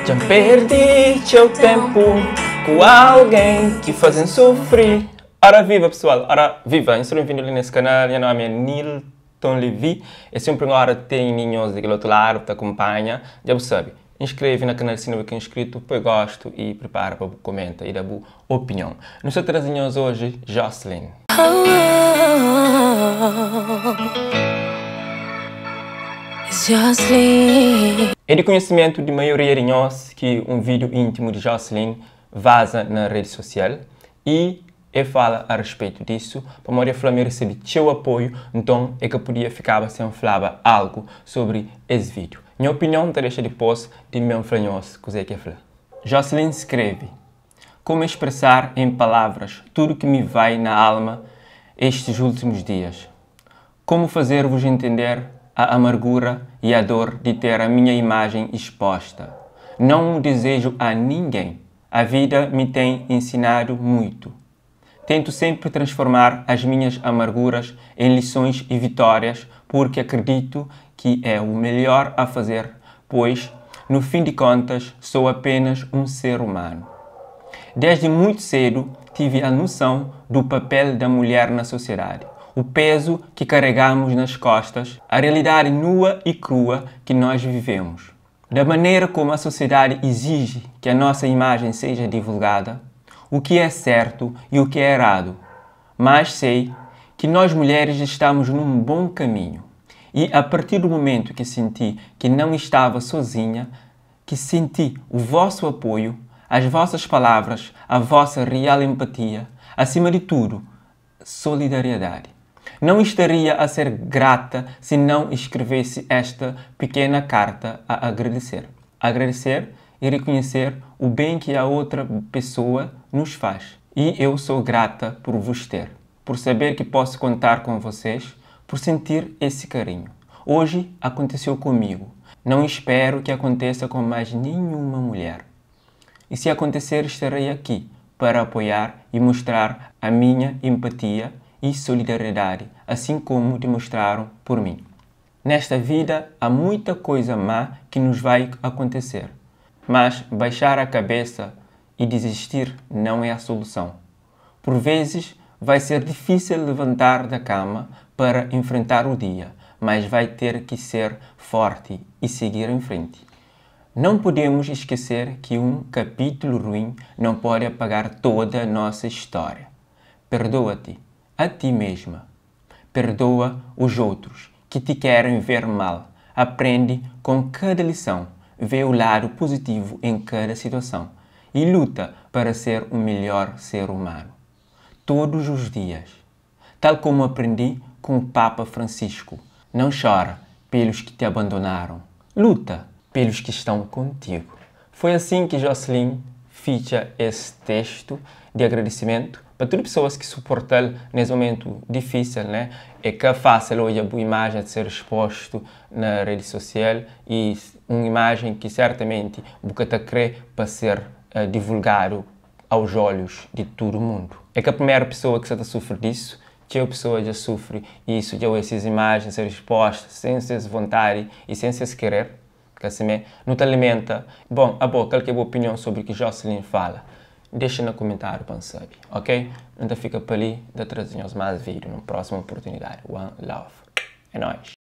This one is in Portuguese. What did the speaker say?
Já perdi seu tempo com alguém que fazem sofrer. Ora viva pessoal, ora viva, estou bem-vindo nesse canal, meu nome é Nilton Levi. É sempre uma hora tem ninhos daquele outro lado que te acompanha, já você sabe. Inscreve no canal se não é inscrito, põe gosto e prepara para comentar e dar boa opinião. Nós trazemos hoje Jocelyn. É de conhecimento de maioria de nós que um vídeo íntimo de Jocelyn vaza na rede social e eu falo a respeito disso, para Maria Flamengo receber seu apoio, então é que podia ficar sem falar algo sobre esse vídeo. Minha opinião te deixa depois de me falar o que é falar. Jocelyn escreve: como expressar em palavras tudo que me vai na alma estes últimos dias? Como fazer-vos entender a amargura e a dor de ter a minha imagem exposta? Não o desejo a ninguém. A vida me tem ensinado muito. Tento sempre transformar as minhas amarguras em lições e vitórias, porque acredito que é o melhor a fazer, pois, no fim de contas, sou apenas um ser humano. Desde muito cedo, tive a noção do papel da mulher na sociedade, o peso que carregamos nas costas, a realidade nua e crua que nós vivemos. Da maneira como a sociedade exige que a nossa imagem seja divulgada, o que é certo e o que é errado, mas sei que nós mulheres estamos num bom caminho. E a partir do momento que senti que não estava sozinha, que senti o vosso apoio, as vossas palavras, a vossa real empatia, acima de tudo, solidariedade. Não estaria a ser grata se não escrevesse esta pequena carta a agradecer. Agradecer e reconhecer o bem que a outra pessoa nos faz. E eu sou grata por vos ter, por saber que posso contar com vocês, por sentir esse carinho. Hoje aconteceu comigo. Não espero que aconteça com mais nenhuma mulher. E se acontecer, estarei aqui para apoiar e mostrar a minha empatia e solidariedade, assim como demonstraram por mim. Nesta vida há muita coisa má que nos vai acontecer, mas baixar a cabeça e desistir não é a solução. Por vezes vai ser difícil levantar da cama para enfrentar o dia, mas vai ter que ser forte e seguir em frente. Não podemos esquecer que um capítulo ruim não pode apagar toda a nossa história. Perdoa-te a ti mesma. Perdoa os outros que te querem ver mal. Aprende com cada lição. Vê o lado positivo em cada situação. E luta para ser o melhor ser humano. Todos os dias. Tal como aprendi com o Papa Francisco. Não chora pelos que te abandonaram. Luta pelos que estão contigo. Foi assim que Jocelyn fecha esse texto de agradecimento para todas as pessoas que suportam nesse momento difícil, né? É que é fácil hoje a boa imagem de ser exposto na rede social e uma imagem que certamente você está querer para ser divulgado aos olhos de todo mundo. É que a primeira pessoa que está a sofrer disso, que a pessoa já sofre isso, já essas imagens ser expostas sem ser vontade e sem ser querer, que assim não te alimenta. Bom, qual que é a boa opinião sobre o que Jocelyn fala? Deixa no comentário para saber, ok? Não fica para ali, de trazemos mais vídeo na próxima oportunidade. One love. É nóis.